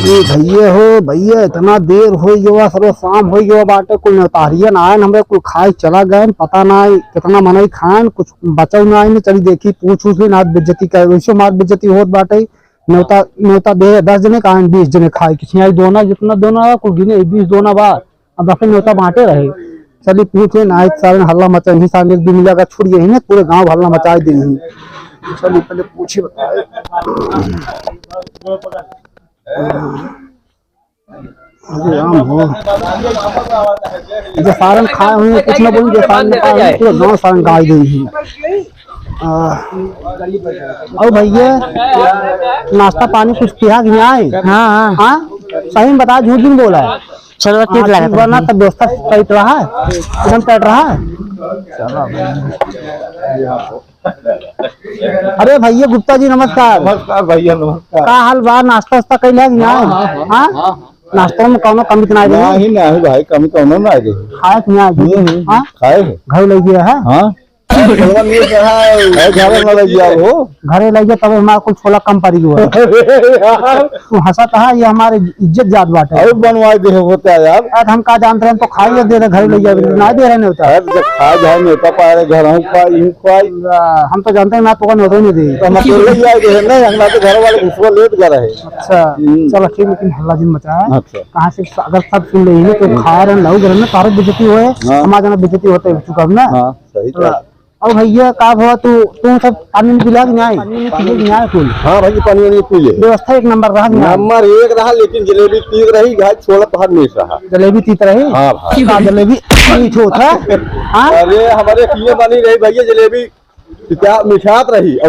भैया हो भैया, इतना देर हो गया, सरो शाम हो गया बाटे, कुल नतारिया ना आए, हमें कुल खाए चला गए, पता ना कितना मनई खान, कुछ बचल ना आए, चली देखी पूछ उछ ली ना, बेज्जती कर वैसे मार बेज्जती होत बाटे। न्योता न्योता दे 10 जने का 20 जने खाए, किसी आई दोना जितना दोना कुल गिने 20 दोना बा, अब अपने न्योता बांटे रहे। चली पूछे ना सारे हल्ला मचा ही सामने एक दिन लगा छुट गई ना, पूरे गांव हल्ला मचा दी। चलिए पहले पूछे बताए आम हो जो सारन खाए हुए कुछ ना बोलेंगे, गाँव सारन गाय गई है। और भैया नाश्ता पानी कुछ किया कि नहीं आए? हाँ हाँ सही में बता, झूठ नहीं बोला है। चलो ठीक लगा वरना तब दोस्ता टाइट रहा है, एकदम टाइट रहा है। अरे भैया गुप्ता जी नमस्कार। नमस्कार भैया नमस्कार। का हाल बा, नाश्ता वास्ता कैले कि नहीं आए? हाँ नाश्ते में कौनो कमी ना नहीं नहीं भाई, कमी कौनो ना आए खाए कि नहीं आए? खाए घर ले गया है। हाँ घरे लग गया तब हमारा कुछ छोला कम पड़ी हुआ तू हंसा था, ये हमारे इज्जत जात बाटे। अरे बनवाए दे होता है यार, हम का जानते हैं तो खाई दे रहे, घर ले जाए ना दे रहे नहीं होता है। खा जाए नहीं होता पाए घर हम तो जानते हैं ना तो नहीं दे नहीं, तो घर वाले घुसवा लेट जा रहे। अच्छा चलो ठीक, लेकिन हल्ला दिन मचा है। अच्छा कहाँ से अगर सब सुन रही है तो खा रहे लहू घर में तारक बेइज्जती हुए, हमारे जाना बेइज्जती होते चुका ना। सही और भैया का हुआ तू सब पानी पिला कि नहीं? कुल हाँ भाई पानी पी ले, व्यवस्था एक नंबर रहा, नंबर 1 रहा, लेकिन जलेबी तीत रही, घाय छोला तो मिस रहा। जलेबी तीत रही? हाँ भाई जलेबी मीठ होता। अरे हमारे किए बनी रही भैया जलेबी मिठात रही, और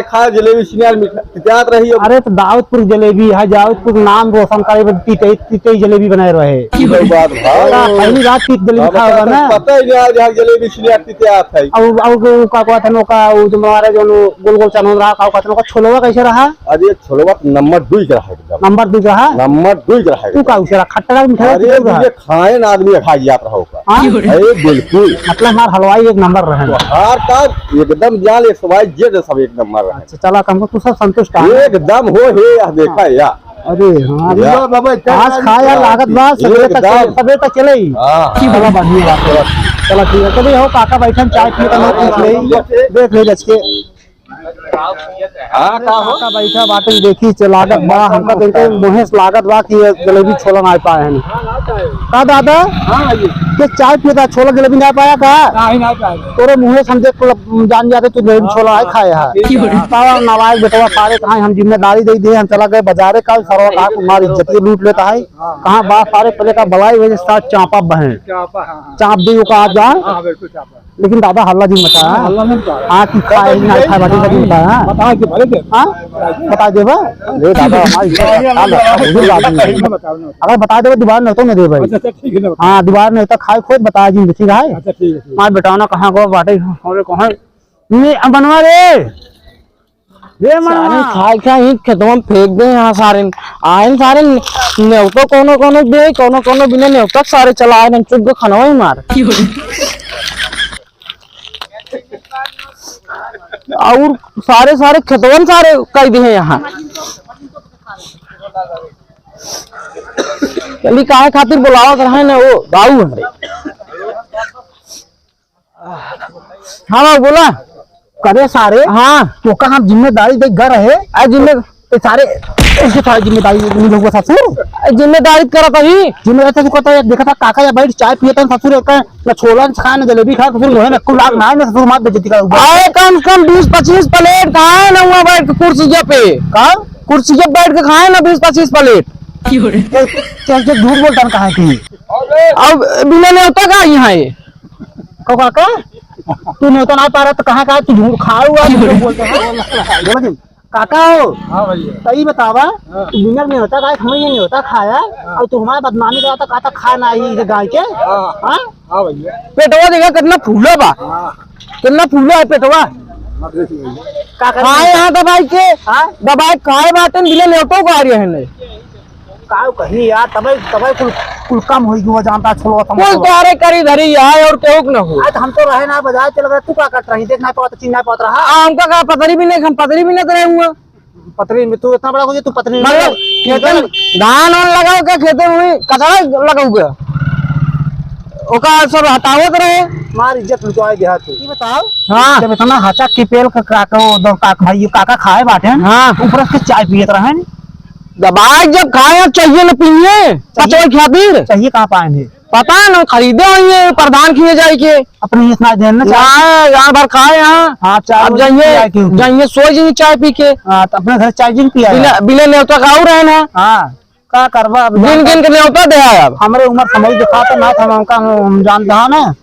खा जलेबी मिठात रही। अरे तो दाऊदपुर जलेबी है, दाऊदपुर नाम रोशन करे तीते जलेबी बनाए रहे। बात पहली रात तीत जलेबी खा होगा ना, पता ही नहीं जलेबी तितियात है। और का कहता नोका वो जो हमारे जो गोल गोल चनोन रहा का कहता नोका छोलवा कैसे रहा? अरे छोलवा नंबर 2 का रहा, एकदम नंबर 2 रहा, नंबर 2 का रहा। तू का उसे खट्टा मीठा अरे खाए ना आदमी खा जात रहा होगा। बिल्कुल मतलब हमारा हलवाई एक नंबर रहे, हर का एकदम जाल एक सवाई जे सब एक नंबर रहे। अच्छा चला हमको तू सब संतुष्ट है एकदम हो हे देखा या। अरे हाँ आज खा यार लागत बा सवेरे तक चले ही। चला बढ़िया बात है, चला ठीक है। कभी हो काका बैठन चाय पी का पूछ ले, देख ले बच के काका बैठा बाटे देखी लागत बा, हमका देखते मोहेश लागत बा कि जलेबी छोला ना पाए हैं का दादा? हाँ ये चाय पीता छोला जलेबी ना पाया का? तोरे मुँहे समझे जान जाते तू जलेबी छोला है खाए है नवाज बेटवा सारे कहा हम जिम्मेदारी दे दिए, हम चला गए बाजारे का सरवा कहा तुम्हारी इज्जत लूट लेता है कहाँ बा सारे पहले का बलाई वजह साथ चापा बहन चाप दी का आप जा, लेकिन दादा हल्ला जी मचा है कि खाए नहीं बताया बता दे दादा हमारी अगर बता दे दोबारा नहीं तो नहीं दे भाई। हाँ दोबारा नहीं तो खाए खुद बताया जी ठीक है। मार बेटा ना कहाँ गो बाटे कहाँ बनवा रे खा ही खेतों में फेंक दे। यहाँ सारे आए सारे न्योतो कोनो दे कोनो बिना न्योता सारे चला आए चुप खाना ही मार और सारे खेतवन सारे कई दिए यहाँ चली काहे खातिर बुलावत रहे ना वो गाऊ हमारे। हाँ बोला करे सारे हाँ तो कहा जिम्मेदारी दे घर है सारे जिम्मेदारी ससुर जिम्मेदारी करता ही जिम्मेदारी कहता देखा था काका या बैठ चाय पिए ससुर न छोला खाए न जलेबी खाए ससुर जो है ना लाख ना है ससुर मार बेइज्जती का कम से कम 20-25 प्लेट खाए ना हुआ बैठ के कुर्सी पे कुर्सी पे बैठ के खाए ना 20-25 प्लेट। कैसे झूठ बोलता कहा की अब बिना न्योता का यहाँ है काका तू न्योता ना पा रहा तो कहाँ कहा तू झूठ खा हुआ काका हो सही बतावा तू बिना नहीं होता गाय हमें नहीं होता खाया और तू हमारे बदनामी कराता कहता खा ना आई गाय के। पेटवा देखा कितना फूला बा, कितना फूला है पेटवा खाए यहाँ दबाई खाए बाटे बिना न्योतो को आ रही है काऊ कहीं यार तबे कुल कम होई गयो जानता छोड़ो तुम कोई तारे करी धरी है और केहू न हो। आज हम तो रहे ना बाजार चल रहे तू का कट रही देखना पाता चिन्ह पाता रहा हमका का पतरी भी नहीं हम पतरी भी नहीं करे हुआ पतरी में तू इतना बड़ा हो गया, तू पतरी में मतलब खेते में धान वान लगाओ क्या, खेते में कचरा लगाओ क्या, ओका सब हटावत रहे। मार इज्जत लुटवाए दिया तू। ये बताओ, हाँ जब इतना हाचा की पेल का काका दो काका भाई काका खाए बाटे, हाँ ऊपर से चाय पियत रहे। दबाई जब खाए चाहिए न पिए पचोई खातिर, चाहिए कहाँ पाए थे, पता न खरीदे होंगे प्रधान खिए जाए के अपने इतना देना चाय। यहाँ भर खाए यहाँ। हाँ चाय अब जाइए सो जाइए चाय पी के। हाँ तो अपने घर चाय जिन पिया है। बिना न्योता खाऊ रहे ना। हाँ का करवा अब गिन गिन के न्योता दे आए। अब हमारे उम्र समझ दिखा तो ना था, हम जानते हैं ना,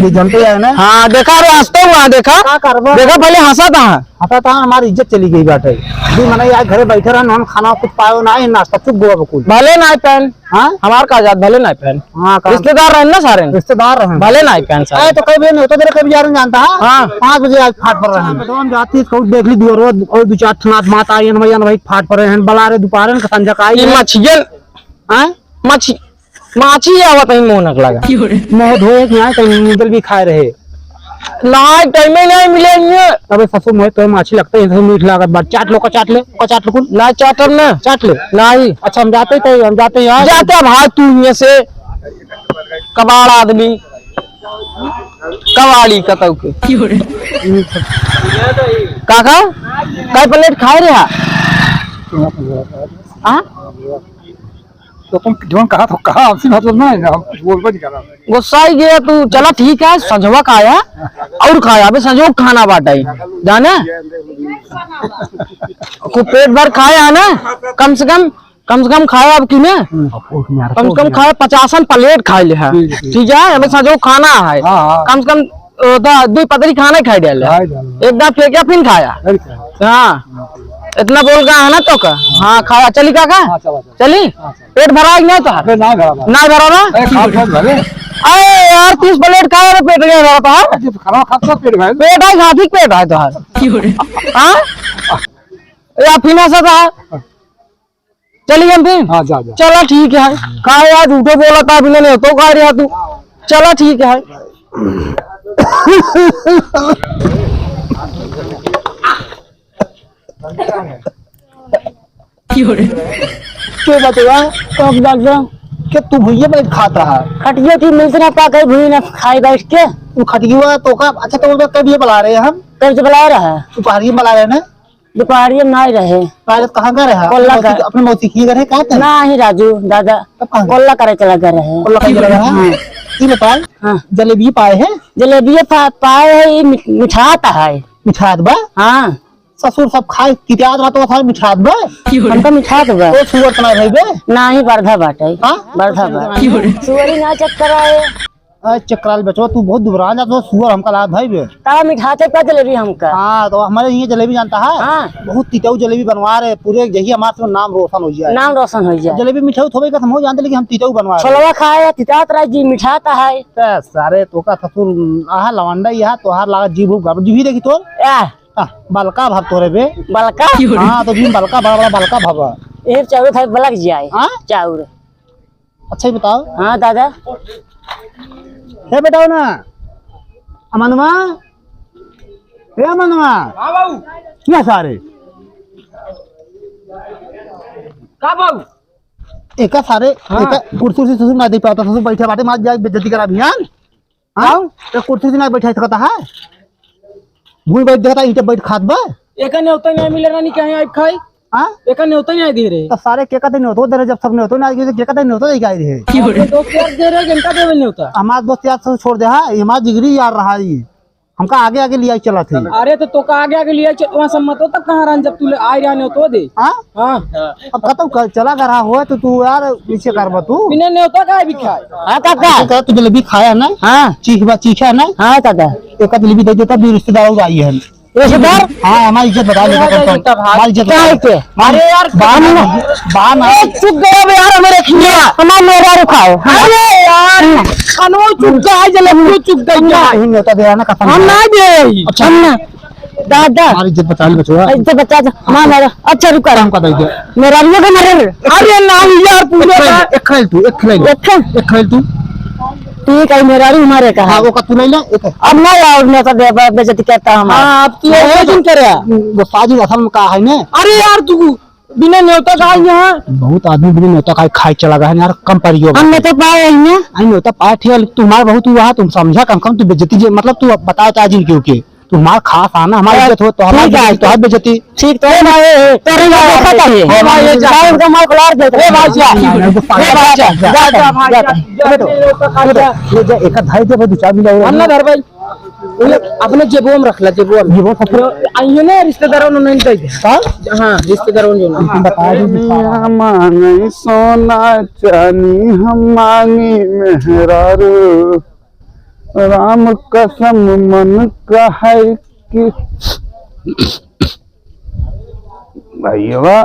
जानते हैं ना। हाँ देखा रे हंसते हुआ देखा, का करवा देखा पहले हंसा था, हता था हमारी इज्जत चली गई बाटे। दू मने यार घरे बैठे रहन, हम खाना कुछ पायो ना है, नाश्ता चुप गोवा बकुल भले ना पहन। हाँ हमार का आजाद भले ना पहन, हाँ रिश्तेदार रहे ना सारे, रिश्तेदार रहे भले ना पहन आए सारे। तो कभी नहीं तो तेरे कभी जा जानता है। हाँ 5 बजे आज फाट पर रहे हैं, तो हम जाती खूब देख ली दियो रोज और 2-4 ठनात माता आयन भैया भाई फाट पर रहे हैं, बलारे दोपहर का संजक आई ये मछियन हैं माछी आवत है मोहनक लगा मुंह धोए कि यहाँ कहीं नूडल भी खाए रहे। ना टाइम में नहीं मिलेंगे। अबे ससुर मोहे तो माछी लगते हैं, मीठ लागत बात चाट लो का चाट ले का चाट लो ना चाटर ना चाट ले। नहीं अच्छा हम जाते हैं जाते भाई तू ये से कबाड़ आदमी कबाड़ी कतौ के काका कई प्लेट खाए रे। हाँ तो तुम जोन कहा तो कहा, हमसे मतलब ना बोल नहीं करा। गुस्सा ही गया तू। चला ठीक है संजवा खाया और खाया अबे संजो खाना बाटा जाना खूब पेट भर खाया ना, कम से कम खाया अब की ना, कम से कम खाया 50 प्लेट खाए ले है। ठीक है अबे संजो खाना है, कम से कम 2 पतरी खाना खाई डाले, एक दांत फेंका फिर खाया। हाँ इतना बोल गया है ना तो का। हाँ खाया चली काका चली पेट भरा नहीं तो ना भरा ना। अरे यार 30 प्लेट खाया तो पेट नहीं भरा था, पेट है घाटी पेट है तो हाँ या फिर ऐसा था। चलिए हम फिर चला ठीक है कहा यार झूठो बोला था बिना नहीं तो कह रहा तू। चला ठीक है क्यों बतेगा कब डॉक्टर कि तू भैया बैठ खाता है खटिया थी मिल ना पा कर भी ना खाए बैठ के तू खटिया तो का। अच्छा तो कब ये बुला रहे हैं हम, कब से बुला रहा है दोपहर में बुला रहे हैं ना। दोपहर में नहीं रहे पहले कहाँ गए रहे कोल्ला का। अपने मौसी की घर है कहाँ थे ना ही राजू दादा कोल्ला करे चला गए रहे। कोल्ला का घर है। ये बताए हाँ जलेबी पाए हैं, जलेबी पाए है ये मिठाता है। मिठात बा हाँ ससुर सब खाए किताब रात को मिठात बा हमका मिठात बा तो सुअर तना भाई बे ना ही बरधा बाटे। हाँ बरधा बा सुअरी ना चक्कर आए चक्राल बचवा तू बहुत दुबरा जा तो सुअर हमका लाद भाई बे। ता मिठाते का जलेबी हमका। हाँ तो हमारे ये जलेबी जानता है। हाँ बहुत तिताऊ जलेबी बनवा रहे पूरे यही हमारे नाम रोशन हो जाए, नाम रोशन हो जाए। जलेबी मिठाई थोड़े का हम जानते लेकिन हम तिताऊ बनवा रहे। छोलवा खाए तितात राजी मिठाता है सारे तो का ससुर आहा लवंडा यहाँ तोहार लागा जीभ जीभी देखी तोर बलका भाव तोरे बे बलका। हाँ तो जी बलका बड़ा बड़ा बलका भाव ये चाउर था बलक जाए। हाँ चाउर अच्छा ही बताओ। हाँ दादा हे बताओ ना अमनवा हे अमनवा क्या सारे का बाबू एक सारे एक कुर्सी से ससुर ना दे पाता ससुर बैठे बाटे मार जाए बेइज्जती करा अभियान। हाँ तो कुर्सी से ना बैठा सकता है भूल बैठ देखता ईंटे बैठ खात बा एक ने होता नहीं मिले रानी कहीं आई खाई। हाँ एक ने होता नहीं दे रहे तो सारे के कहते नहीं होतो दे जब सब नहीं होतो ना के कहते नहीं होतो क्या रहे दोस्त यार दे रहे जिनका देवे नहीं होता। हमारा दोस्त यार सब छोड़ दे है हमारा जिगरी यार रहा ये हमका आगे आगे लिया चला थे। अरे तो का आगे लिया वहाँ सम्मत हो तब कहाँ रहा जब तू आ रहा नहीं तो दे। हाँ हाँ अब खत्म चला कर रहा हो तो तू यार नीचे कर तू बिना नहीं होता का भी खाए। हाँ काका तू जलेबी खाया ना। हाँ चीखा ना। हाँ काका एक जलेबी दे देता भी रिश्तेदार आई है रिश्तेदार। हाँ हमारी इज्जत बता हमारी इज्जत अरे यार बान चुप गया यार मेरे खिया हमारा मेरा रुखाओ। अरे यार खानो चुप गया जलेबी चुप गया नहीं होता दे ना कसम हम ना दे। अच्छा ना दादा हमारी इज्जत बता ले बचवा इज्जत बता हां मेरा अच्छा रुका हम का दे दे मेरा भी का मारे। अरे ना यार पूरा एक खेल तू एक खेल तू ठीक है मेरा भी हमारे का हाँ वो का तू नहीं ले एक अब नहीं आओ मैं तो बेइज्जती करता हूं हां अब तू आयोजन करे वो साजिद असल में कहा है ना। अरे यार तू बिना न्योता का यहाँ बहुत आदमी बिना न्योता का खाई चला गया है यार, कम परियो हमने तो पाए हैं आई न्योता पाए थे तुम्हारा बहुत हुआ, तुम समझा कम तू बेइज्जती मतलब तू बताओ ताजिल क्यों के तुम्हारा खास आना हमारी इज्जत हो तो हमारी तो बेइज्जती ठीक तो है तेरे को देखा चाहिए ए भाई ये जाओ का माल खलार दे ए भाई जा जा भाई ये जो एक धाई दे दो चार मिला अन्ना धर भाई अपने जेबों में रख ला जेबों में वो सब आइए ना रिश्तेदारों ने नहीं दे हां रिश्तेदारों ने तुम बता दो मांगे सोना चानी हम मांगी मेहरारू, राम कसम मन का है कि भैया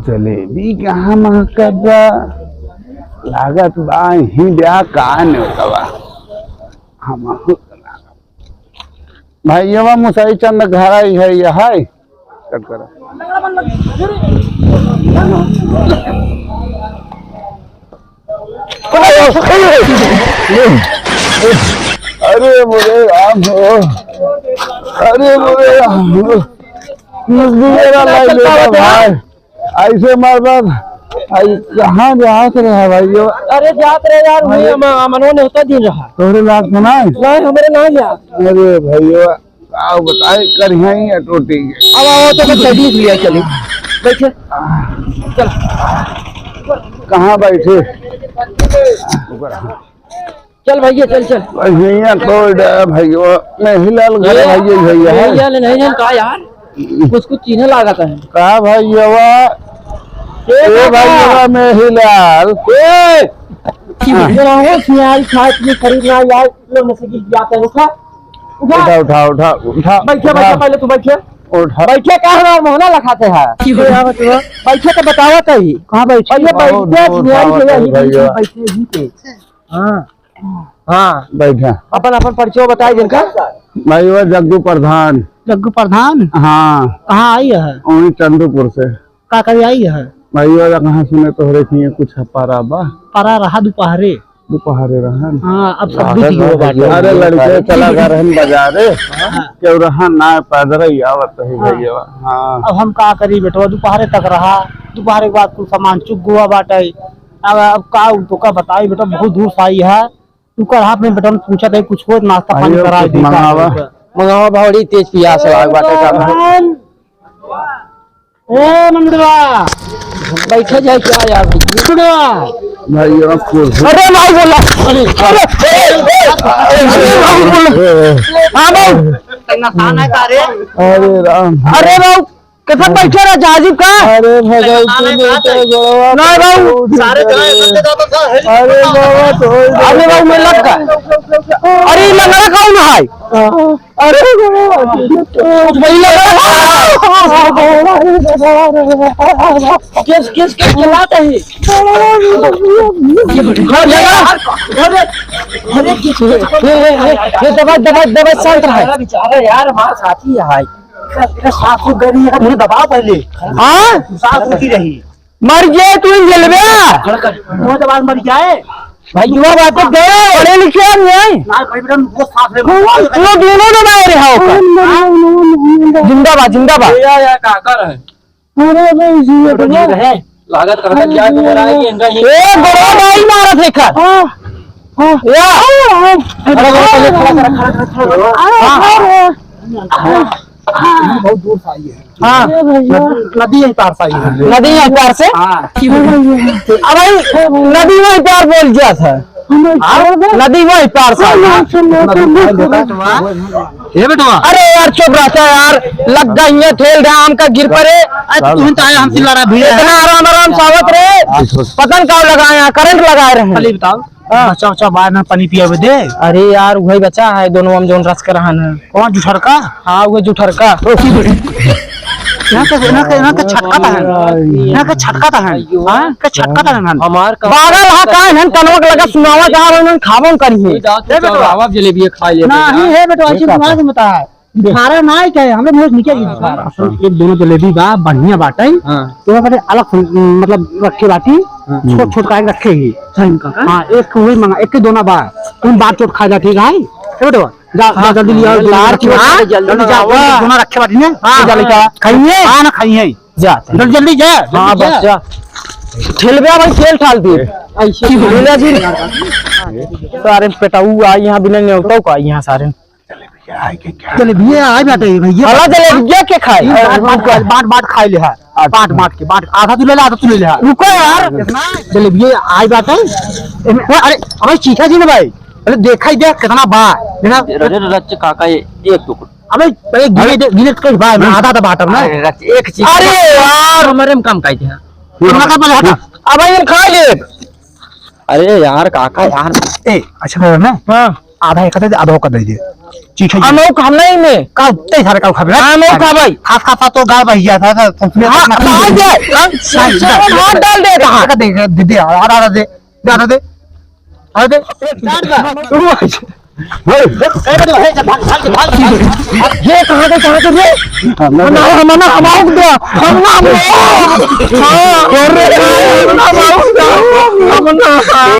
जलेबी कहाँ महकबा लागत बा ही ब्याह कहाँ ने होता हम भैया मुसई चंद घर आई है यह है कट करा अरे मुझे राम हो, अरे मुझे राम हो, भाई ऐसे मार बात कहाँ जात रहा भाई। अरे जात रहे यार मनवा ने होता दिन रहा तोरे लाख सुना नहीं हमारे ना लिया अरे भैया आओ बताए कर ही टोटी के अब आओ तो मैं चली लिया चली बैठे चल कहाँ बैठे चल भैया चल चल भैया तो भैया नहीं घर भैया भैया नहीं कहा यार कुछ चिन्ह लागत है कहा भैया ए भैया में हिलाल खरीदना यार लोग जाते उठा उठा उठा उठा उठा बैठे बैठे पहले तू बैठे उठा बैठे क्या हमारा मोहना लखाते हैं बैठे तो बताओ कहीं कहाँ बैठे हाँ हाँ बैठा अपन अपन परिचय बताए जिनका भैया जग्गू प्रधान जग्गू प्रधान हाँ कहाँ आई है वही चंदूपुर से का कभी आई है भैया कहाँ सुने तो रही कुछ पारा बा परा रहा दोपहरे दोपहरे रहन हाँ अब सब भी हो बाटे अरे लड़के चला गए रहन बाजारे क्यों रहन ना पैदल ही आवत है भैया हाँ अब हम का करी बेटवा दोपहरे तक रहा दोपहर के बाद कुछ सामान चुक गुआ बाटे अब का तो का बताई बेटा बहुत दूर से आई है तू कर हाथ में बेटा पूछा था कुछ हो नाश्ता पानी करा दे मंगावा भावड़ी तेज पियास लाग बाटे का ए मंगवा बैठे जाए क्या यार मंगवा भैया अरे नहीं बोला हाँ अरे राम अरे भाऊ कैसा बैठे रहा जाजिब का अरे भगवान नहीं भाऊ अरे बाबा तो अरे भाऊ मैं लग का अरे लंगड़ा कौन है अरे किस किस किस चलाते हैं ये दबा दबा दबा शांत रहा बेचारा यार हमारा साथी है साफ गरी है मुझे दबाओ पहले हाँ साफ होती रही मर गए तू जलबिया वो तो बाद मर जाए भाई युवा बातें गए पढ़े लिखे नहीं ना भाई बेटा वो साफ वो दोनों दबाए रहा होगा जिंदाबाद जिंदाबाद या काकर है अरे भाई जी है लागत करता क्या तो रहा है कि इनका ये ए बड़ा भाई मारा थे कर या बहुत दूर से आई है हाँ नदी है पार से आई है नदी है प्यार से अब भाई नदी वही प्यार बोल गया था नदी वही प्यार से ये बेटवा अरे यार चुप रहता है यार लग गई है ठेल रहा आम का गिर पड़े तुम तो आया हमसे लड़ा भी इतना आराम आराम सावत रहे पतंग का लगाया करंट लगाए रहे बताओ अच्छा अच्छा बाहर ना पानी पिया दे अरे यार वही बचा है दोनों हम जोन रस कर रहा है कौन जुठर का हाँ वो जुठर का यहाँ का छटका था यहाँ का छटका था हाँ का छटका था ना हमार का बागल हा का है कनवक लगा सुनावा जहां उन्होंने खावन करी है आवाज जलेबी खा ले नहीं है बेटा ऐसी तुम्हारे से बता है दिखारा ना है क्या हमरे मुंह से निकल गई एक दोनों जलेबी बा बढ़िया बाटे तो बड़े अलग मतलब रखे बाटी छोट छोट का रखेगी हां एक वही मंगा एक के दोना बा तुम बात चोट खा जा ठीक है बेटो जा जल्दी लिया लार की जल्दी जा दोना रखे बाटी ने जा लेके खाइए हां ना खाइए जा जल्दी जा हां बस जा ठेलबे भाई खेल ठाल दे ऐसे बोले जी सारे पेटाऊ आ यहां बिना नेवताऊ का यहां सारे जलेबी आई बाटे भैया अला जलेबी के खाए बाट बाट खाई ले है बाट के बाट आधा तू ले ले आधा तू ले ले रुको यार जलेबी आई बाटे अरे अबे चीखा जी ने भाई अरे देखा ही देख कितना बा देखा रच काका ये एक टुकड़ा अबे अरे गिने के भाई मैं आधा आधा बाटम ना रच एक चीज अरे यार हमारे में काम काई थे कितना का पहले हटा अब ये खा ले अरे यार काका यार ए अच्छा कर ना हां आधा एक दे आधा का दे दे चीखा जी अनौ हम नहीं में का ते सारे का खाबे अनौ खा भाई खास खाता तो गाय भैया था संस्कृत हां दे हाथ डाल दे कहां का दे दे आधा दे आधा दे आधा दे ये कहां के रे ना हम ना हमाओ दे हम ना हां